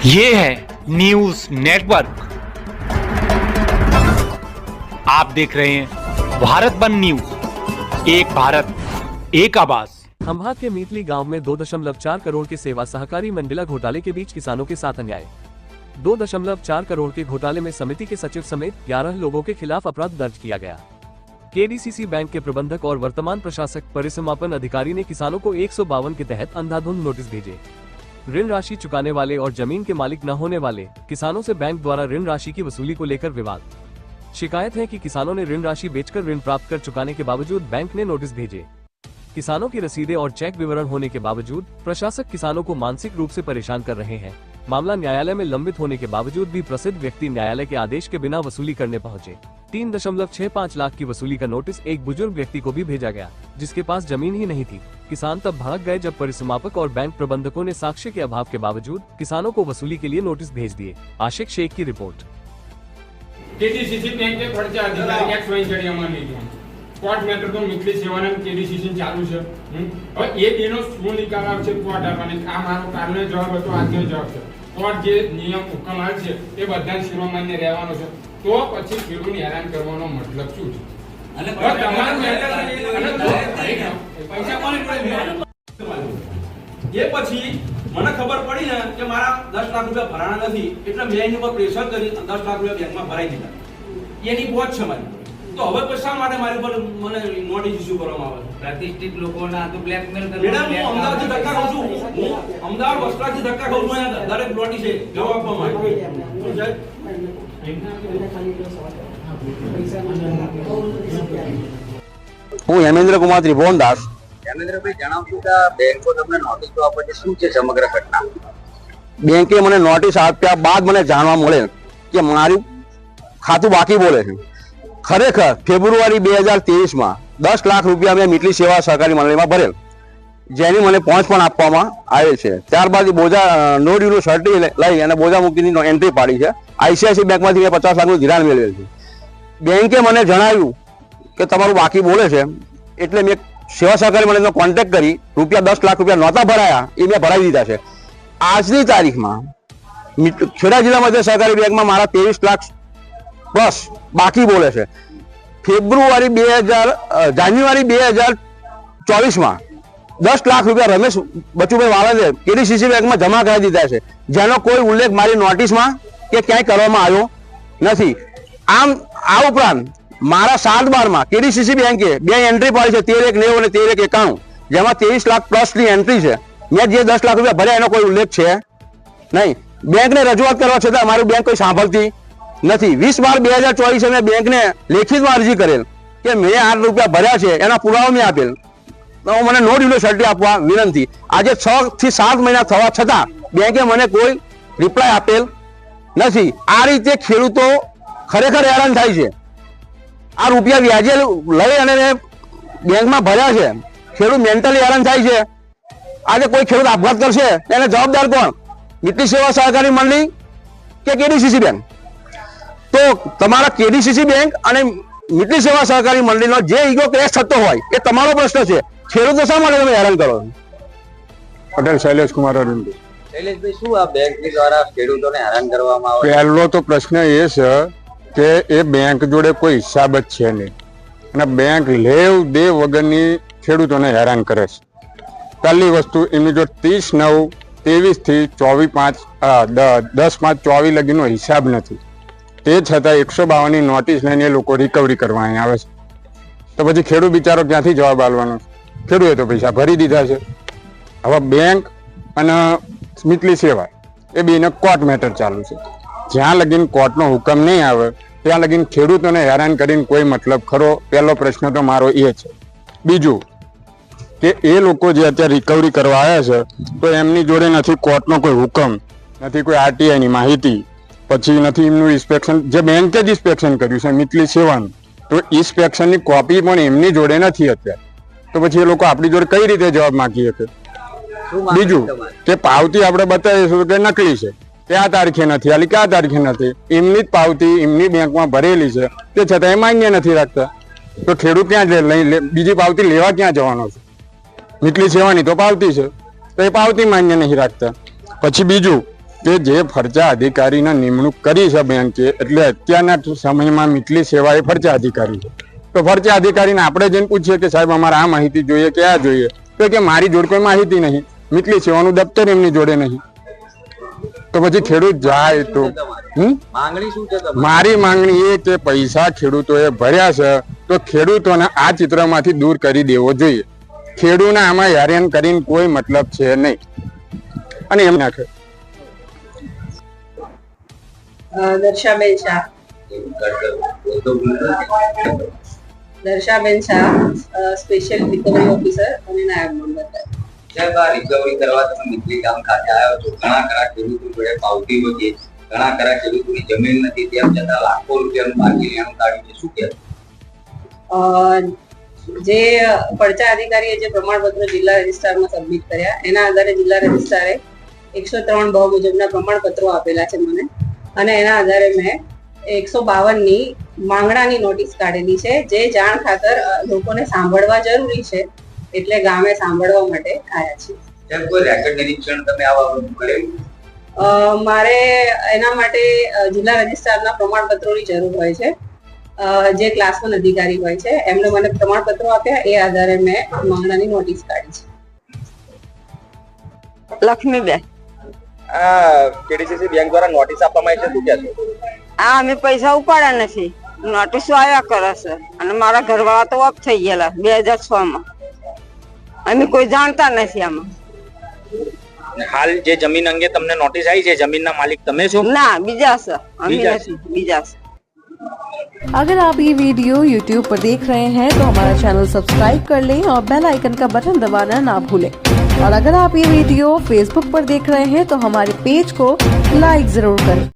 ये है news network. आप देख रहे हैं भारत बंद न्यूज, एक भारत एक आवाज। खंभा के मीतली गांव में 2.4 करोड़ के सेवा सहकारी मंडला घोटाले के बीच किसानों के साथ अन्याय। 2.4 करोड़ के घोटाले में समिति के सचिव समेत 11 लोगों के खिलाफ अपराध दर्ज किया गया। केडीसीसी बैंक के प्रबंधक और वर्तमान प्रशासक परिसमापन अधिकारी ने किसानों को 152 के तहत अंधाधुंध नोटिस भेजे। ऋण राशि चुकाने वाले और जमीन के मालिक न होने वाले किसानों से बैंक द्वारा ऋण राशि की वसूली को लेकर विवाद। शिकायत है कि किसानों ने ऋण राशि बेचकर ऋण प्राप्त कर चुकाने के बावजूद बैंक ने नोटिस भेजे। किसानों की रसीदें और चेक विवरण होने के बावजूद प्रशासक किसानों को मानसिक रूप से परेशान कर रहे हैं। मामला न्यायालय में लंबित होने के बावजूद भी प्रसिद्ध व्यक्ति न्यायालय के आदेश के बिना वसूली करने पहुंचे। 3.65 लाख की वसूली का नोटिस एक बुजुर्ग व्यक्ति को भी भेजा गया, जिसके पास जमीन ही नहीं थी। किसान तब भाग गए जब परिसमापक और बैंक प्रबंधकों ने साक्ष्य के अभाव के बावजूद किसानों को वसूली के लिए नोटिस भेज दिए। आशिक शेख की रिपोर्ट। केडीसीसी बैंक के खर्चा अधिकारी एक्स वाई जेड માં નહીં જોવાનું કોર્ટ મેટર તો મિટલી સેવાના કેડીસીસી ચાલુ છે હવે એ બેનો શું નિકાલ આવશે કોર્ટ આપવાની આ મારો કાલનો જવાબ હતો આજનો જવાબ છે કોર્ટ જે નિયમ હુકમ આવે છે એ બધા શિરોમાન્ય રહેવાનો છે તો પછી ખેડૂતને હેરાન કરવાનો મતલબ શું છે અને તમારું મેટર અને પૈસા કોને પડે એ પછી મને ખબર પડી ને કે મારા 10 લાખ રૂપિયા ભરાણા નથી એટલે મેં એની ઉપર પ્રેશર કરી 10 લાખ રૂપિયા બેંકમાં ભરાઈ દીધા એની પહોંચ છે મારી તો હવે પછી શા માટે મારી ઉપર મને નોટિસ ઇસ્યુ કરવામાં આવે પ્રતિષ્ઠિત લોકોના તો બ્લેકમેલ મેડમ હું અમદાવાદથી ધક્કા ખાઉં છું હું અમદાવાદ વસ્ત્રાથી ધક્કા ખાઉં છું અહીંયા દરેક નોટિસ છે જવાબ આપવા માટે હું હેમેન્દ્ર કુમાર ત્રિભુવન દાસ। હેમેન્દ્રભાઈ જણાવશું કે બેંકો તમને નોટિસો આપે છે, શું છે સમગ્ર ઘટના? બેંકે મને નોટિસ આપ્યા બાદ મને જાણવા મળે કે મારું ખાતું બાકી બોલે છે। ખરેખર ફેબ્રુઆરી 2023 માં 10 લાખ રૂપિયા મેં મીટલી સેવા સહકારી મંડળીમાં ભરેલ, જેની મને પહોંચ પણ આપવામાં આવે છે। ત્યારબાદ બોજા નો ડ્યુનો સર્ટી લઈ અને બોજા મુક્તિની એન્ટ્રી પાડી છે। આઈસીઆઈસી બેંકમાંથી મેં 50 લાખનું ધિરાણ મેળવેલ છે। બેંકે મને જણાવ્યું કે તમારું બાકી બોલે છે, એટલે મેં સેવા સહકારી મંડળનો કોન્ટેક્ટ કરી રૂપિયા 10 લાખ રૂપિયા નહોતા ભરાયા એ મેં ભરાવી દીધા છે। આજની તારીખમાં ખેડા જિલ્લા મધ્ય સહકારી બેંકમાં મારા 23 લાખ બસ બાકી બોલે છે। જાન્યુઆરી 2024માં 10 લાખ રૂપિયા રમેશ બચુભાઈ વાળંદે કેડીસીસી બેંકમાં જમા કરાવી દીધા છે, જેનો કોઈ ઉલ્લેખ મારી નોટિસમાં કે ક્યાંય કરવામાં આવ્યો નથી। આમ આ ઉપરાંત મારા 7/12માં કેડીસીસી બેંકે બે એન્ટ્રી પાડી છે, 13/190 અને 13/191, જેમાં 23 લાખ પ્લસની એન્ટ્રી છે। મેં જે 10 લાખ રૂપિયા ભર્યા એનો કોઈ ઉલ્લેખ છે નહીં। બેંકને રજૂઆત કરવા છતાં અમારું બેંક કોઈ સાંભળતી નથી। 20/12/2024 મેં બેંકને લેખિતમાં અરજી કરેલ કે મેં 8 રૂપિયા ભર્યા છે, એના પુરાવા મેં આપેલ, તો મને નો ડ્યુનો સર્ટી આપવા વિનંતી। આજે 6 થી 7 મહિના થવા છતાં બેંકે મને કોઈ રિપ્લાય આપેલ નથી। આ રીતે ખેડૂતો ખરેખર હેરાન થાય છે। આ રૂપિયા વ્યાજે લઈ અને બેંકમાં ભર્યા છે, ખેડૂત મેન્ટલી હેરાન થાય છે। આજે કોઈ ખેડૂત આપઘાત કરશે એને જવાબદાર કોણ? મીટલી સેવા સહકારી મંડળી કે કેડીસીસી બેંક? તો તમારા કેડીસીસી બેંક અને મીટલી સેવા સહકારી મંડળીનો જે ઈગો ક્રેશ થતો હોય એ તમારો પ્રશ્ન છે। ખેડૂતો શા માટે તમે હેરાન કરો? પટેલ શૈલેષ કુમાર અરવિંદ। શૈલેષભાઈ, શું આ બેંકની દ્વારા ખેડૂતોને હેરાન કરવામાં આવે? પહેલો તો પ્રશ્ન એ છે કે એ બેંક જોડે કોઈ હિસાબ જ છે નહીં અને બેંક લેવ દેવ વગરની ખેડૂતોને હેરાન કરે છે। પહેલી વસ્તુ, એમની જો 30/9/23 થી 10/5/24 લગીનો હિસાબ નથી, તે છતાં 152ની નોટિસ લઈને એ લોકો રિકવરી કરવા અહીં આવે છે। તો પછી ખેડૂત બિચારો ક્યાંથી જવાબ આપવાનો? ખેડૂતે તો પૈસા ભરી દીધા છે। હવે બેંક અને મીટલી સેવા એ બેને કોર્ટ મેટર ચાલુ છે। જ્યાં લગીન કોર્ટનો હુકમ નહીં આવે ત્યાં લગીન ખેડૂતોને હેરાન કરીને કોઈ મતલબ ખરો? પહેલો પ્રશ્ન તો મારો એ છે। બીજું કે એ લોકો જે અત્યારે રિકવરી કરવા આવ્યા છે તો એમની જોડે નથી કોર્ટનો કોઈ હુકમ, નથી કોઈ આરટીઆઈની માહિતી, પછી નથી એમનું ઇન્સ્પેક્શન, જે બેંકે જ ઇન્સ્પેક્શન કર્યું છે મીટલી સેવાનું, તો ઇન્સ્પેક્શનની કોપી પણ એમની જોડે નથી અત્યારે। તો પછી એ લોકો આપણી જોડે કઈ રીતે જવાબ માંગી શકે? બીજું કે પાવતી આપણે બતાવીશું કે નકલી છે, કે આ તારીખે નથી આલી, કે આ તારીખે નથી, એમની જ પાવતી એમની બેંકમાં ભરેલી છે, તે છતાં એ માન્ય નથી રાખતા। તો ખેડૂત ક્યાં બીજી પાવતી લેવા ક્યાં જવાનો છે? મીટલી સેવાની તો પાવતી છે, તો એ પાવતી માન્ય નહીં રાખતા। પછી બીજું કે જે ફરજા અધિકારીને નિમણૂક કરી છે બેંકે, એટલે અત્યારના સમયમાં મીટલી સેવા એ ફરજા અધિકારી છે. તો ફરજા અધિકારીને આપણે જઈને પૂછીએ કે સાહેબ અમારે આ માહિતી જોઈએ કે આ જોઈએ, તો કે મારી જોડે કોઈ માહિતી નહીં, મીટલી સેવાનું દફતર એમની જોડે નહીં. તો પછી ખેડૂત જાય તો માંગણી શું છે તમારી? મારી માંગણી એ કે પૈસા ખેડૂતોએ ભર્યા છે તો ખેડૂતોને આ ચિત્રમાંથી દૂર કરી દેવો જોઈએ. ખેડૂતને આમાં હેરાન કરીને કોઈ મતલબ છે નહીં. અને એમ નાખે Darshaben Shah. Darshaben Shah, special recovery officer અને નાયબ મામલતદાર. સાહેબ, આ રિકવરી કરવા તમે મીટલી ગામ ખાતે આવ્યો છો. ઘણા ખરા ખેડૂતો જોડે પાવતી વગી, ઘણા ખરા ખેડૂતોની જમીન નથી, તેમ છતાં લાખો રૂપિયાનું બાકી લેણું કાઢ્યું છે. શું કહેવું? જે ફરજા અધિકારીએ જે પ્રમાણપત્રો જિલ્લા રજિસ્ટ્રારમાં સબમિટ કર્યા એના આધારે જિલ્લા રજિસ્ટ્રારે 103 બ મુજબના પ્રમાણપત્રો આપેલા છે મને, અને એના આધારે મેં 152ની માંગણાની નોટિસ કાઢેલી છે, જે જાણ ખાતર લોકોને સાંભળવા જરૂરી છે, એટલે ગામે સાંભળવા માટે આવ્યા છે. સાહેબ, કોઈ રેકોર્ડ નિરીક્ષણ તમે આ બાબતનું કરેલું? મારે એના માટે જિલ્લા રજિસ્ટ્રારના પ્રમાણપત્રોની જરૂર હોય છે. જે ક્લાસ 1 અધિકારી હોય છે એમને મને પ્રમાણપત્રો આપ્યા, એ આધારે મેં માંગણાની નોટિસ કાઢી છે. લક્ષ્મીબેન. કેડીસીસી બેંક દ્વારા નોટિસ આપવામાં આવી છે, શું કહેશો? અમે પૈસા ઉપાડ્યા નથી, નોટિસો આવ્યા કરે છે, અને મારા ઘરવાળા તો ઓફ થઈ ગયેલા 2006માં. અમે કોઈ જાણતા નથી આમાં. હાલ જે જમીન અંગે તમને નોટિસ આવી છે, જમીનના માલિક તમે છો? ના, બીજા છે, અમે નથી, બીજા છે. अगर आप ये वीडियो YouTube पर देख रहे हैं तो हमारा चैनल सब्सक्राइब कर लें और बेल आइकन का बटन दबाना ना भूलें। और अगर आप ये वीडियो Facebook पर देख रहे हैं तो हमारे पेज को लाइक जरूर करें।